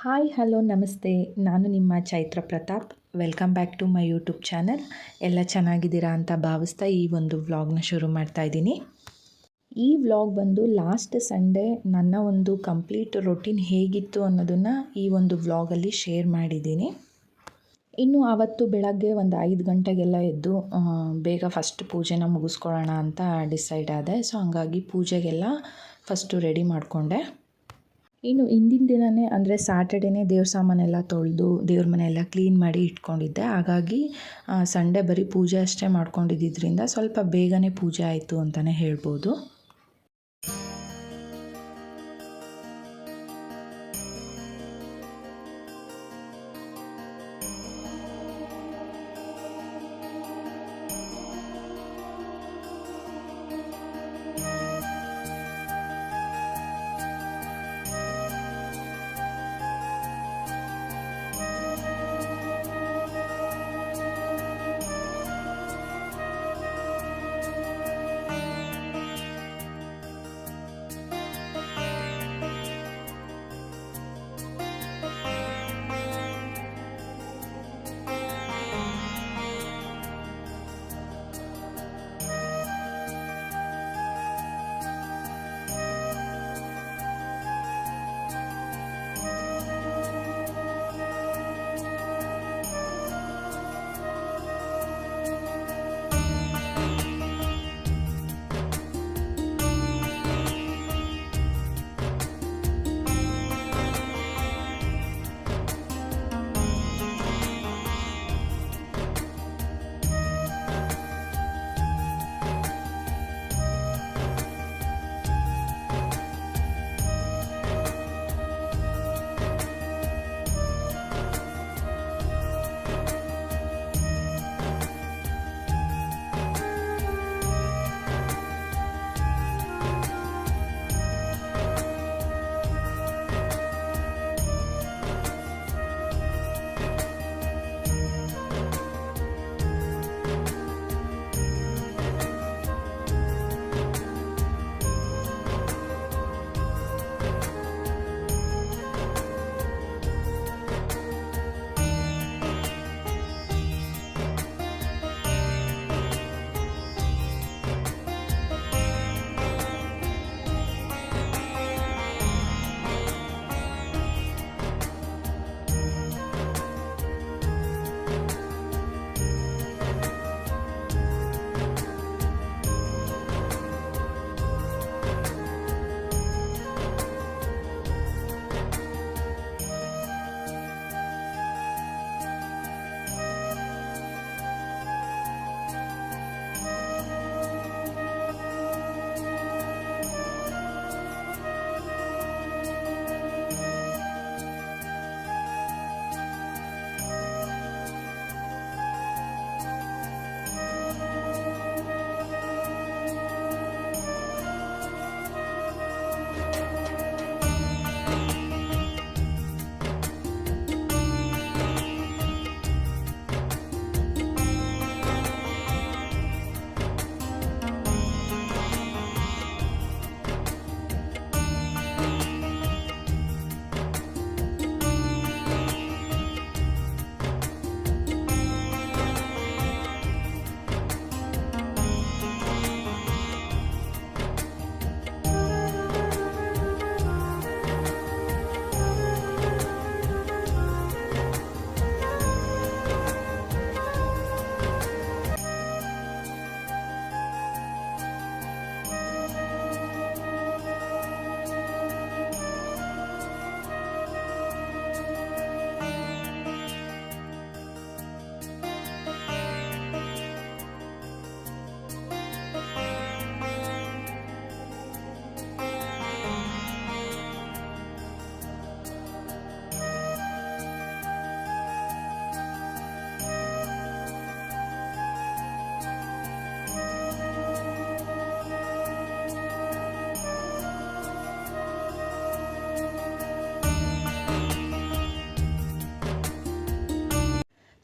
Hi hello ನಮಸ್ತೆ. ನಾನು ನಿಮ್ಮ Chaitra Pratap. Welcome back to my YouTube channel. ಎಲ್ಲ ಚೆನ್ನಾಗಿದ್ದೀರಾ ಅಂತ ಭಾವಿಸ್ತಾ ಈ ಒಂದು ವ್ಲಾಗ್ನ ಶುರು ಮಾಡ್ತಾ ಇದ್ದೀನಿ. ಈ ವ್ಲಾಗ್ ಬಂದು ಲಾಸ್ಟ್ ಸಂಡೇ ನನ್ನ ಒಂದು ಕಂಪ್ಲೀಟ್ ರೊಟೀನ್ ಹೇಗಿತ್ತು ಅನ್ನೋದನ್ನು ಈ ಒಂದು ವ್ಲಾಗಲ್ಲಿ ಶೇರ್ ಮಾಡಿದ್ದೀನಿ. ಇನ್ನು ಆವತ್ತು ಬೆಳಗ್ಗೆ ಒಂದು 5 ಗಂಟೆಗೆಲ್ಲ ಎದ್ದು ಬೇಗ ಫಸ್ಟ್ ಪೂಜೆನ ಮುಗಿಸ್ಕೊಳ್ಳೋಣ ಅಂತ ಡಿಸೈಡ್ ಆದೆ. ಸೊ ಹಂಗಾಗಿ ಪೂಜೆಗೆಲ್ಲ ಫಸ್ಟು ರೆಡಿ ಮಾಡಿಕೊಂಡೆ. ಇನ್ನು ಹಿಂದಿನ ದಿನವೇ ಅಂದರೆ ಸ್ಯಾಟರ್ಡೇನೇ ದೇವ್ರ ಸಾಮಾನೆಲ್ಲ ತೊಳೆದು ದೇವ್ರ ಮನೆಯೆಲ್ಲ ಕ್ಲೀನ್ ಮಾಡಿ ಇಟ್ಕೊಂಡಿದ್ದೆ. ಹಾಗಾಗಿ ಸಂಡೇ ಬರೀ ಪೂಜೆ ಅಷ್ಟೇ ಮಾಡ್ಕೊಂಡಿದ್ದರಿಂದ ಸ್ವಲ್ಪ ಬೇಗನೆ ಪೂಜೆ ಆಯಿತು ಅಂತಲೇ ಹೇಳ್ಬೋದು.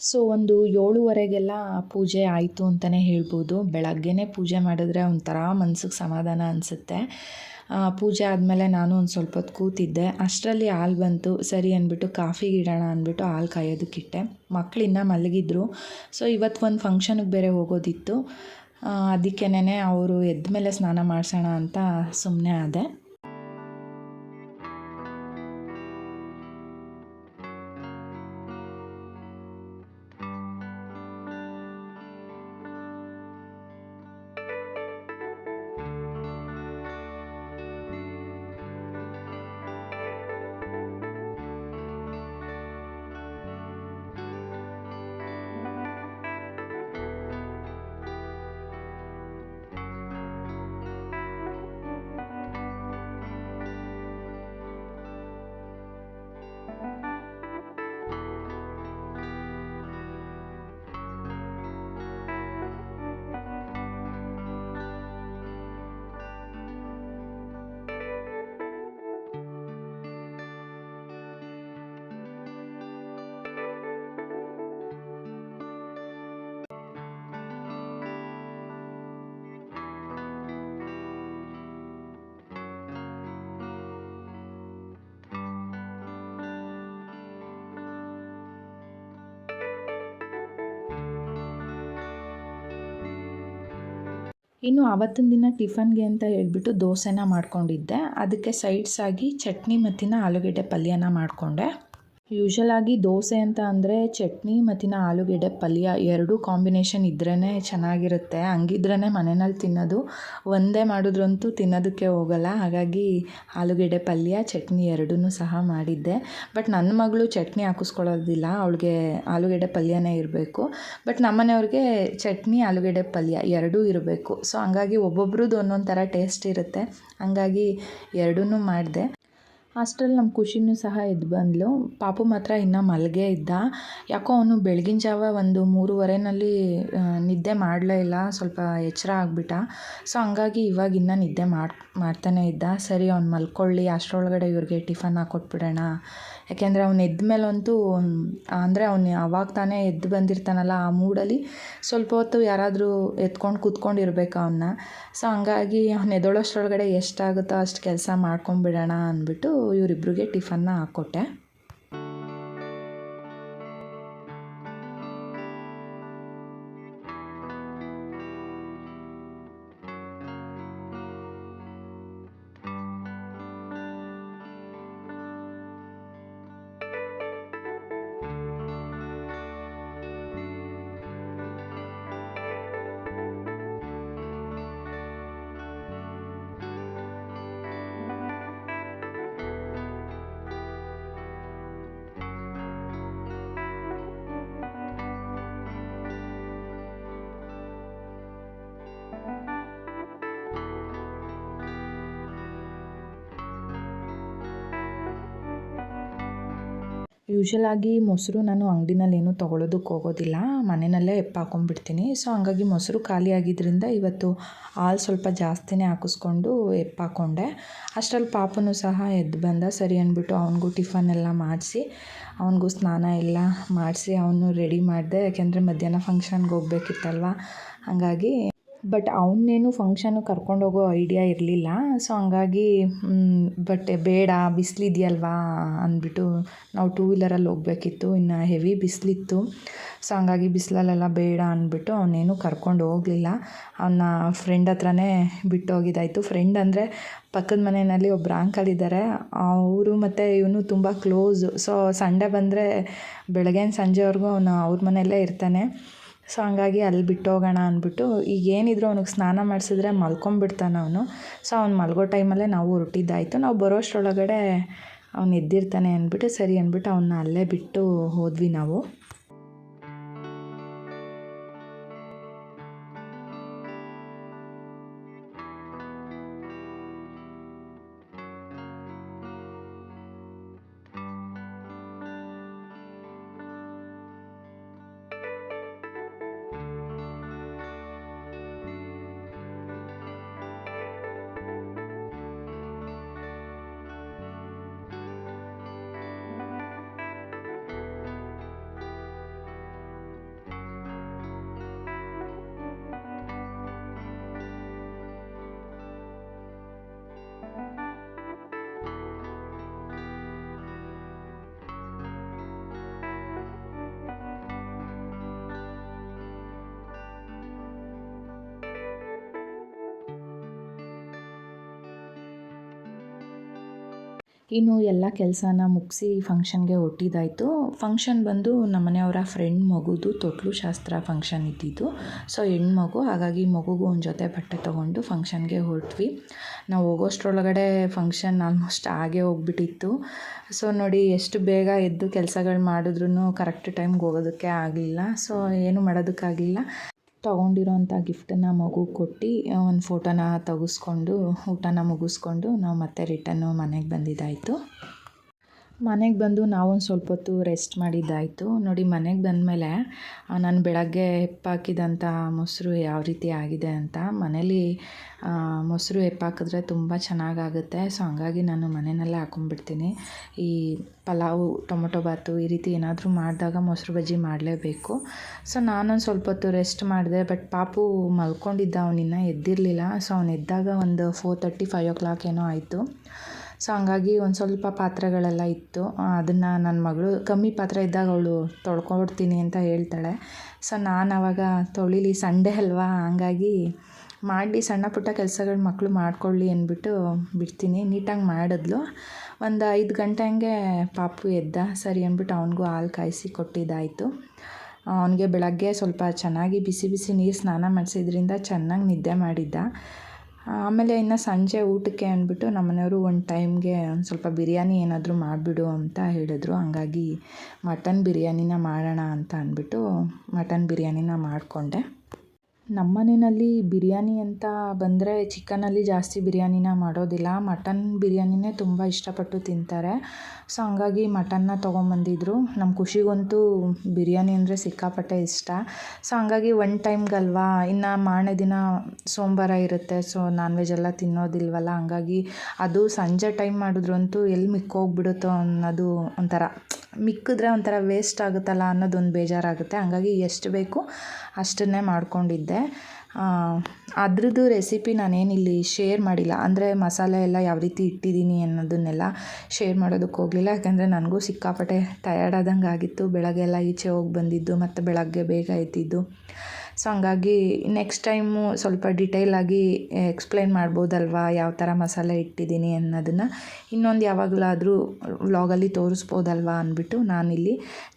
ಸೊ ಒಂದು 7:30ಗೆಲ್ಲ ಪೂಜೆ ಆಯಿತು ಅಂತಲೇ ಹೇಳ್ಬೋದು. ಬೆಳಗ್ಗೆನೇ ಪೂಜೆ ಮಾಡಿದ್ರೆ ಒಂಥರ ಮನ್ಸಿಗೆ ಸಮಾಧಾನ ಅನಿಸುತ್ತೆ. ಪೂಜೆ ಆದಮೇಲೆ ನಾನು ಒಂದು ಸ್ವಲ್ಪ ಹೊತ್ತು ಕೂತಿದ್ದೆ. ಅಷ್ಟರಲ್ಲಿ ಹಾಲು ಬಂತು. ಸರಿ ಅಂದ್ಬಿಟ್ಟು ಕಾಫಿಗೆ ಇಡೋಣ ಅಂದ್ಬಿಟ್ಟು ಹಾಲು ಕಾಯೋದಕ್ಕಿಟ್ಟೆ. ಮಕ್ಳು ಇನ್ನೂ ಮಲಗಿದ್ರು. ಸೊ ಇವತ್ತು ಒಂದು ಫಂಕ್ಷನ್ಗೆ ಬೇರೆ ಹೋಗೋದಿತ್ತು. ಅದಕ್ಕೇನೆ ಅವರು ಎದ್ದ ಮೇಲೆ ಸ್ನಾನ ಮಾಡಿಸೋಣ ಅಂತ ಸುಮ್ಮನೆ ಆದೆ. ಇನ್ನು ಆವತ್ತಿನ ದಿನ ಟಿಫನ್ಗೆ ಅಂತ ಹೇಳ್ಬಿಟ್ಟು ದೋಸೆನ ಮಾಡ್ಕೊಂಡಿದ್ದೆ. ಅದಕ್ಕೆ ಸೈಡ್ಸಾಗಿ ಚಟ್ನಿ ಮತ್ತು ಆಲೂಗೆಡ್ಡೆ ಪಲ್ಯನ ಮಾಡಿಕೊಂಡೆ. ಯೂಶ್ವಲಾಗಿ ದೋಸೆ ಅಂತ ಅಂದರೆ ಚಟ್ನಿ ಮತ್ತು ಆಲೂಗೆಡ್ಡೆ ಪಲ್ಯ ಎರಡೂ ಕಾಂಬಿನೇಷನ್ ಇದ್ರೇ ಚೆನ್ನಾಗಿರುತ್ತೆ. ಹಂಗಿದ್ರೇ ಮನೆಯಲ್ಲಿ ತಿನ್ನೋದು. ಒಂದೇ ಮಾಡಿದ್ರಂತೂ ತಿನ್ನೋದಕ್ಕೆ ಹೋಗಲ್ಲ. ಹಾಗಾಗಿ ಆಲೂಗೆಡ್ಡೆ ಪಲ್ಯ ಚಟ್ನಿ ಎರಡೂ ಸಹ ಮಾಡಿದ್ದೆ. ಬಟ್ ನನ್ನ ಮಗಳು ಚಟ್ನಿ ಹಾಕಿಸ್ಕೊಳ್ಳೋದಿಲ್ಲ. ಅವಳಿಗೆ ಆಲೂಗೆಡ್ಡೆ ಪಲ್ಯನೇ ಇರಬೇಕು. ಬಟ್ ನಮ್ಮನೆಯವ್ರಿಗೆ ಚಟ್ನಿ ಆಲೂಗೆಡ್ಡೆ ಪಲ್ಯ ಎರಡೂ ಇರಬೇಕು. ಸೊ ಹಂಗಾಗಿ ಒಬ್ಬೊಬ್ರದ್ದು ಒಂದೊಂದು ಥರ ಟೇಸ್ಟ್ ಇರುತ್ತೆ. ಹಂಗಾಗಿ ಎರಡೂ ಮಾಡಿದೆ. ಅಷ್ಟರಲ್ಲಿ ನಮ್ಮ ಖುಷಿನೂ ಸಹ ಎದ್ದು ಬಂದಳು. ಪಾಪು ಮಾತ್ರ ಇನ್ನೂ ಮಲಗೇ ಇದ್ದ. ಯಾಕೋ ಅವನು ಬೆಳಗಿನ ಜಾವ ಒಂದು 3:30ನಲ್ಲಿ ನಿದ್ದೆ ಮಾಡಲೇ ಇಲ್ಲ. ಸ್ವಲ್ಪ ಎಚ್ಚರ ಆಗಿಬಿಟ್ಟ. ಸೊ ಹಂಗಾಗಿ ಇವಾಗ ಇನ್ನೂ ನಿದ್ದೆ ಮಾಡ್ತಾನೇ ಇದ್ದ. ಸರಿ ಅವ್ನು ಮಲ್ಕೊಳ್ಳಿ, ಅಷ್ಟರೊಳಗಡೆ ಇವ್ರಿಗೆ ಟಿಫನ್ ಹಾಕ್ಕೊಟ್ಬಿಡೋಣ. ಯಾಕೆಂದರೆ ಅವ್ನು ಎದ್ದ ಮೇಲಂತೂ ಅಂದರೆ ಅವನು ಅವಾಗ ತಾನೇ ಎದ್ದು ಬಂದಿರ್ತಾನಲ್ಲ, ಆ ಮೂಡಲ್ಲಿ ಸ್ವಲ್ಪ ಹೊತ್ತು ಯಾರಾದರೂ ಎತ್ಕೊಂಡು ಕೂತ್ಕೊಂಡಿರ್ಬೇಕು ಅವನ್ನ. ಸೊ ಹಂಗಾಗಿ ಅವ್ನು ಎದ್ದೇಳೋಷ್ಟರೊಳಗಡೆ ಎಷ್ಟಾಗುತ್ತೋ ಅಷ್ಟು ಕೆಲಸ ಮಾಡ್ಕೊಂಬಿಡೋಣ ಅಂದ್ಬಿಟ್ಟು ಇವರಿಬ್ರಿಗೆ ಟಿಫನ್ನ ಹಾಕ್ಕೊಟ್ಟೆ. ಯೂಶ್ವಲಾಗಿ ಮೊಸರು ನಾನು ಅಂಗಡಿನಲ್ಲೇನು ತೊಗೊಳೋದಕ್ಕೆ ಹೋಗೋದಿಲ್ಲ. ಮನೆಯಲ್ಲೇ ಎಪ್ಪಾಕೊಂಡ್ಬಿಡ್ತೀನಿ. ಸೊ ಹಂಗಾಗಿ ಮೊಸರು ಖಾಲಿಯಾಗಿದ್ದರಿಂದ ಇವತ್ತು ಹಾಲು ಸ್ವಲ್ಪ ಜಾಸ್ತಿನೇ ಹಾಕಿಸ್ಕೊಂಡು ಎಪ್ಪಾಕೊಂಡೆ. ಅಷ್ಟರಲ್ಲಿ ಪಾಪುನೂ ಸಹ ಎದ್ದು ಬಂದ. ಸರಿ ಅಂದ್ಬಿಟ್ಟು ಅವನಿಗೂ ಟಿಫನ್ ಎಲ್ಲ ಮಾಡಿಸಿ, ಅವನಿಗೂ ಸ್ನಾನ ಎಲ್ಲ ಮಾಡಿಸಿ ಅವನು ರೆಡಿ ಮಾಡಿದೆ. ಯಾಕೆಂದರೆ ಮಧ್ಯಾಹ್ನ ಫಂಕ್ಷನ್ಗೆ ಹೋಗ್ಬೇಕಿತ್ತಲ್ವ, ಹಾಗಾಗಿ. ಬಟ್ ಅವನ್ನೇನು ಫಂಕ್ಷನ್ಗೆ ಕರ್ಕೊಂಡೋಗೋ ಐಡಿಯಾ ಇರಲಿಲ್ಲ. ಸೊ ಹಂಗಾಗಿ ಬಟ್ ಬೇಡ, ಬಿಸಿಲಿದೆಯಲ್ವಾ ಅಂದ್ಬಿಟ್ಟು ನಾವು 2 ವೀಲರಲ್ಲಿ ಹೋಗಬೇಕಿತ್ತು. ಇನ್ನು ಹೆವಿ ಬಿಸಿಲಿತ್ತು. ಸೊ ಹಂಗಾಗಿ ಬಿಸಿಲಲ್ಲೆಲ್ಲ ಬೇಡ ಅಂದ್ಬಿಟ್ಟು ಅವನೇನು ಕರ್ಕೊಂಡು ಹೋಗಲಿಲ್ಲ. ಅವನ್ನ ಫ್ರೆಂಡ್ ಹತ್ರನೇ ಬಿಟ್ಟು ಹೋಗಿದ್ದಾಯಿತು. ಫ್ರೆಂಡ್ ಅಂದರೆ ಪಕ್ಕದ ಮನೆಯಲ್ಲಿ ಒಬ್ಬರು ಅಂಕಲ್ ಇದ್ದಾರೆ. ಅವರು ಮತ್ತು ಇವನು ತುಂಬ ಕ್ಲೋಸು. ಸೊ ಸಂಡೇ ಬಂದರೆ ಬೆಳಗ್ಗಿನ ಸಂಜೆವರೆಗೂ ಅವನು ಅವ್ರ ಮನೆಯಲ್ಲೇ ಇರ್ತಾನೆ. ಸೊ ಹಂಗಾಗಿ ಅಲ್ಲಿ ಬಿಟ್ಟು ಹೋಗೋಣ ಅಂದ್ಬಿಟ್ಟು, ಈಗ ಏನಿದ್ರು ಅವ್ನಿಗೆ ಸ್ನಾನ ಮಾಡಿಸಿದ್ರೆ ಮಲ್ಕೊಂಬಿಡ್ತಾನೆ ಅವನು. ಸೊ ಅವ್ನು ಮಲಗೋ ಟೈಮಲ್ಲೇ ನಾವು ಹೊರಟಿದ್ದಾಯಿತು. ನಾವು ಬರೋಷ್ಟರೊಳಗಡೆ ಅವ್ನು ಎದ್ದಿರ್ತಾನೆ ಅಂದ್ಬಿಟ್ಟು ಸರಿ ಅಂದ್ಬಿಟ್ಟು ಅವನ್ನ ಅಲ್ಲೇ ಬಿಟ್ಟು ಹೋದ್ವಿ ನಾವು. ಇನ್ನು ಎಲ್ಲ ಕೆಲಸನ ಮುಗಿಸಿ ಫಂಕ್ಷನ್ಗೆ ಹೊರಟಿದ್ದಾಯಿತು. ಫಂಕ್ಷನ್ ಬಂದು ನಮ್ಮನೆಯವರ ಫ್ರೆಂಡ್ ಮಗುದು ತೊಟ್ಲು ಶಾಸ್ತ್ರ ಫಂಕ್ಷನ್ ಇದ್ದಿದ್ದು. ಸೊ ಹೆಣ್ಮಗು, ಹಾಗಾಗಿ ಮಗುಗೂ ಒಂದು ಜೊತೆ ಬಟ್ಟೆ ತೊಗೊಂಡು ಫಂಕ್ಷನ್ಗೆ ಹೊರಟ್ವಿ. ನಾವು ಹೋಗೋಷ್ಟ್ರೊಳಗಡೆ ಫಂಕ್ಷನ್ ಆಲ್ಮೋಸ್ಟ್ ಆಗೇ ಹೋಗ್ಬಿಟ್ಟಿತ್ತು. ಸೊ ನೋಡಿ ಎಷ್ಟು ಬೇಗ ಎದ್ದು ಕೆಲಸಗಳು ಮಾಡಿದ್ರೂ ಕರೆಕ್ಟ್ ಟೈಮ್ಗೆ ಹೋಗೋದಕ್ಕೆ ಆಗಲಿಲ್ಲ. ಸೊ ಏನೂ ಮಾಡೋದಕ್ಕಾಗಲಿಲ್ಲ. ತೊಗೊಂಡಿರೋಂಥ ಗಿಫ್ಟನ್ನು ಮಗುಗೆ ಕೊಟ್ಟು ಒಂದು ಫೋಟೋನ ತೆಗೆಸ್ಕೊಂಡು ಊಟನ ಮುಗಿಸ್ಕೊಂಡು ನಾವು ಮತ್ತೆ ರಿಟರ್ನು ಮನೆಗೆ ಬಂದಿದ್ದಾಯಿತು. ಮನೆಗೆ ಬಂದು ನಾವೊಂದು ಸ್ವಲ್ಪ ಹೊತ್ತು ರೆಸ್ಟ್ ಮಾಡಿದ್ದಾಯಿತು. ನೋಡಿ ಮನೆಗೆ ಬಂದಮೇಲೆ ನಾನು ಬೆಳಗ್ಗೆ ಹೆಪ್ಪಾಕಿದಂಥ ಮೊಸರು ಯಾವ ರೀತಿ ಆಗಿದೆ ಅಂತ. ಮನೇಲಿ ಮೊಸರು ಹೆಪ್ಪಾಕಿದ್ರೆ ತುಂಬ ಚೆನ್ನಾಗಾಗುತ್ತೆ. ಸೊ ಹಂಗಾಗಿ ನಾನು ಮನೆಯಲ್ಲೇ ಹಾಕೊಂಡ್ಬಿಡ್ತೀನಿ. ಈ ಪಲಾವು, ಟೊಮೊಟೊ ಬಾತು ಈ ರೀತಿ ಏನಾದರೂ ಮಾಡಿದಾಗ ಮೊಸರು ಬಜ್ಜಿ ಮಾಡಲೇಬೇಕು. ಸೊ ನಾನೊಂದು ಸ್ವಲ್ಪ ಹೊತ್ತು ರೆಸ್ಟ್ ಮಾಡಿದೆ. ಬಟ್ ಪಾಪು ಮಲ್ಕೊಂಡಿದ್ದ, ಅವನಿನ್ನ ಎದ್ದಿರಲಿಲ್ಲ. ಸೊ ಅವನು ಎದ್ದಾಗ ಒಂದು 4:30, 5 ಏನೋ ಆಯಿತು. ಸೊ ಹಂಗಾಗಿ ಒಂದು ಸ್ವಲ್ಪ ಪಾತ್ರೆಗಳೆಲ್ಲ ಇತ್ತು. ಅದನ್ನು ನನ್ನ ಮಗಳು ಕಮ್ಮಿ ಪಾತ್ರೆ ಇದ್ದಾಗ ಅವಳು ತೊಳ್ಕೊಡ್ತೀನಿ ಅಂತ ಹೇಳ್ತಾಳೆ. ಸೊ ನಾನು ಆವಾಗ ತೊಳಿಲಿ, ಸಂಡೇ ಅಲ್ವಾ, ಹಂಗಾಗಿ ಮಾಡಿ ಸಣ್ಣ ಪುಟ್ಟ ಕೆಲಸಗಳು ಮಕ್ಕಳು ಮಾಡ್ಕೊಳ್ಳಿ ಅಂದ್ಬಿಟ್ಟು ಬಿಡ್ತೀನಿ. ನೀಟಾಗಿ ಮಾಡಿದ್ಲು. ಒಂದು 5 ಗಂಟೆ ಹಂಗೆ ಪಾಪು ಎದ್ದ. ಸರಿ ಅಂದ್ಬಿಟ್ಟು ಅವನಿಗೂ ಹಾಲು ಕಾಯಿಸಿ ಕೊಟ್ಟಿದ್ದಾಯಿತು. ಅವನಿಗೆ ಬೆಳಗ್ಗೆ ಸ್ವಲ್ಪ ಚೆನ್ನಾಗಿ ಬಿಸಿ ಬಿಸಿ ನೀರು ಸ್ನಾನ ಮಾಡಿಸಿದ್ರಿಂದ ಚೆನ್ನಾಗಿ ನಿದ್ದೆ ಮಾಡಿದ್ದ. ಆಮೇಲೆ ಇನ್ನು ಸಂಜೆ ಊಟಕ್ಕೆ ಅಂದ್ಬಿಟ್ಟು ನಮ್ಮನೆಯವರು ಒಂದು ಟೈಮ್ಗೆ ಒಂದು ಸ್ವಲ್ಪ ಬಿರಿಯಾನಿ ಏನಾದರೂ ಮಾಡಿಬಿಡು ಅಂತ ಹೇಳಿದ್ರು. ಹಂಗಾಗಿ ಮಟನ್ ಬಿರಿಯಾನಿನ ಮಾಡೋಣ ಅಂತ ಅಂದ್ಬಿಟ್ಟು ಮಟನ್ ಬಿರಿಯಾನಿನ ಮಾಡಿಕೊಂಡೆ. ನಮ್ಮ ಮನೆಯಲ್ಲಿ ಬಿರಿಯಾನಿ ಅಂತ ಬಂದರೆ ಚಿಕನಲ್ಲಿ ಜಾಸ್ತಿ ಬಿರಿಯಾನಿನ ಮಾಡೋದಿಲ್ಲ. ಮಟನ್ ಬಿರಿಯಾನಿನೇ ತುಂಬ ಇಷ್ಟಪಟ್ಟು ತಿಂತಾರೆ. ಸೊ ಹಂಗಾಗಿ ಮಟನ್ನ ತೊಗೊಂಬಂದಿದ್ರು. ನಮ್ಮ ಖುಷಿಗಂತೂ ಬಿರಿಯಾನಿ ಅಂದರೆ ಸಿಕ್ಕಾಪಟ್ಟೆ ಇಷ್ಟ. ಸೊ ಹಂಗಾಗಿ ಒಂದು ಟೈಮ್ಗಲ್ವಾ, ಇನ್ನು ಮಾರನೇ ದಿನ ಸೋಮವಾರ ಇರುತ್ತೆ. ಸೊ ನಾನ್ ವೆಜ್ ಎಲ್ಲ ತಿನ್ನೋದಿಲ್ವಲ್ಲ, ಹಂಗಾಗಿ ಅದು ಸಂಜೆ ಟೈಮ್ ಮಾಡಿದ್ರಂತೂ ಎಲ್ಲಿ ಮಿಕ್ಕೋಗ್ಬಿಡುತ್ತೋ ಅನ್ನೋದು ಒಂಥರ, ಮಿಕ್ಕಿದ್ರೆ ಒಂಥರ ವೇಸ್ಟ್ ಆಗುತ್ತಲ್ಲ ಅನ್ನೋದೊಂದು ಬೇಜಾರಾಗುತ್ತೆ. ಹಂಗಾಗಿ ಎಷ್ಟು ಬೇಕು ಅಷ್ಟನ್ನೇ ಮಾಡ್ಕೊಂಡಿದ್ದೆ. ಅದ್ರದ್ದು ರೆಸಿಪಿ ನಾನೇನಿಲ್ಲಿ ಶೇರ್ ಮಾಡಿಲ್ಲ. ಅಂದರೆ ಮಸಾಲೆ ಎಲ್ಲ ಯಾವ ರೀತಿ ಇಟ್ಟಿದ್ದೀನಿ ಅನ್ನೋದನ್ನೆಲ್ಲ ಶೇರ್ ಮಾಡೋದಕ್ಕೆ ಹೋಗಲಿಲ್ಲ. ಯಾಕೆಂದರೆ ನನಗೂ ಸಿಕ್ಕಾಪಟ್ಟೆ ಟಯರ್ಡ್ ಆದಂಗೆ ಆಗಿತ್ತು. ಬೆಳಗ್ಗೆ ಎಲ್ಲ ಈಚೆ ಹೋಗಿ ಬಂದಿದ್ದು ಮತ್ತು ಬೆಳಗ್ಗೆ ಬೇಗ ಎದ್ದಿದ್ದು. ಸೊ ಹಂಗಾಗಿ ನೆಕ್ಸ್ಟ್ ಟೈಮು ಸ್ವಲ್ಪ ಡಿಟೇಲಾಗಿ ಎಕ್ಸ್ಪ್ಲೈನ್ ಮಾಡ್ಬೋದಲ್ವಾ ಯಾವ ಥರ ಮಸಾಲೆ ಇಟ್ಟಿದ್ದೀನಿ ಅನ್ನೋದನ್ನು. ಇನ್ನೊಂದು ಯಾವಾಗಲಾದರೂ ವ್ಲಾಗಲ್ಲಿ ತೋರಿಸ್ಬೋದಲ್ವಾ ಅಂದ್ಬಿಟ್ಟು ನಾನಿಲ್ಲಿ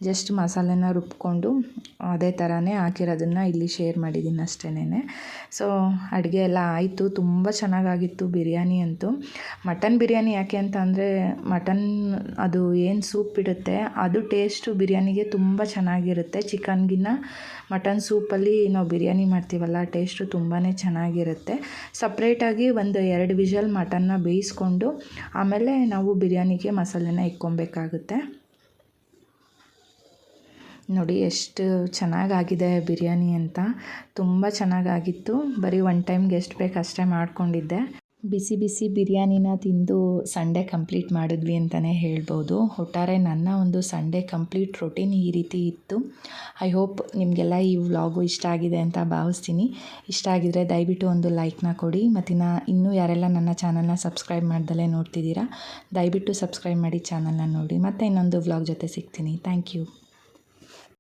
ಜಸ್ಟ್ ಮಸಾಲೆನ ರುಬ್ಕೊಂಡು ಅದೇ ಥರನೇ ಹಾಕಿರೋದನ್ನು ಇಲ್ಲಿ ಶೇರ್ ಮಾಡಿದ್ದೀನಿ ಅಷ್ಟೇನೆ. ಸೊ ಅಡುಗೆ ಎಲ್ಲ ಆಯಿತು. ತುಂಬ ಚೆನ್ನಾಗಾಗಿತ್ತು ಬಿರಿಯಾನಿ ಅಂತೂ. ಮಟನ್ ಬಿರಿಯಾನಿ ಯಾಕೆ ಅಂತ ಅಂದರೆ ಮಟನ್ ಅದು ಏನು ಸೂಪ್ ಇಡುತ್ತೆ ಅದು ಟೇಸ್ಟು ಬಿರಿಯಾನಿಗೆ ತುಂಬ ಚೆನ್ನಾಗಿರುತ್ತೆ. ಚಿಕನ್ಗಿನ್ನ ಮಟನ್ ಸೂಪಲ್ಲಿ ನಾವು ಬಿರಿಯಾನಿ ಮಾಡ್ತೀವಲ್ಲ, ಟೇಸ್ಟು ತುಂಬಾ ಚೆನ್ನಾಗಿರುತ್ತೆ. ಸಪ್ರೇಟಾಗಿ ಒಂದು 2 ವಿಷಲ್ ಮಟನ್ನ ಬೇಯಿಸ್ಕೊಂಡು ಆಮೇಲೆ ನಾವು ಬಿರಿಯಾನಿಗೆ ಮಸಾಲೆನ ಇಕ್ಕೊಬೇಕಾಗುತ್ತೆ. ನೋಡಿ ಎಷ್ಟು ಚೆನ್ನಾಗಾಗಿದೆ ಬಿರಿಯಾನಿ ಅಂತ. ತುಂಬ ಚೆನ್ನಾಗಾಗಿತ್ತು. ಬರೀ ಒನ್ ಟೈಮ್ಗೆ ಎಷ್ಟು ಬೇಕು ಅಷ್ಟೇ ಮಾಡ್ಕೊಂಡಿದ್ದೆ. ಬಿಸಿ ಬಿಸಿ ಬಿರಿಯಾನಿನ ತಿಂದು ಸಂಡೇ ಕಂಪ್ಲೀಟ್ ಮಾಡಿದ್ವಿ ಅಂತಲೇ ಹೇಳ್ಬೋದು. ಒಟ್ಟಾರೆ ನನ್ನ ಒಂದು ಸಂಡೇ ಕಂಪ್ಲೀಟ್ ರೊಟೀನ್ ಈ ರೀತಿ ಇತ್ತು. ಐ ಹೋಪ್ ನಿಮಗೆಲ್ಲ ಈ ವ್ಲಾಗು ಇಷ್ಟ ಆಗಿದೆ ಅಂತ ಭಾವಿಸ್ತೀನಿ. ಇಷ್ಟ ಆಗಿದರೆ ದಯವಿಟ್ಟು ಒಂದು ಲೈಕ್ನ ಕೊಡಿ. ಮತ್ತು ಇನ್ನೂ ಯಾರೆಲ್ಲ ನನ್ನ ಚಾನಲ್ನ ಸಬ್ಸ್ಕ್ರೈಬ್ ಮಾಡ್ದಲೇ ನೋಡ್ತಿದ್ದೀರಾ, ದಯವಿಟ್ಟು ಸಬ್ಸ್ಕ್ರೈಬ್ ಮಾಡಿ ಚಾನಲ್ನ ನೋಡಿ. ಮತ್ತೆ ಇನ್ನೊಂದು ವ್ಲಾಗ್ ಜೊತೆ ಸಿಗ್ತೀನಿ. Thank you.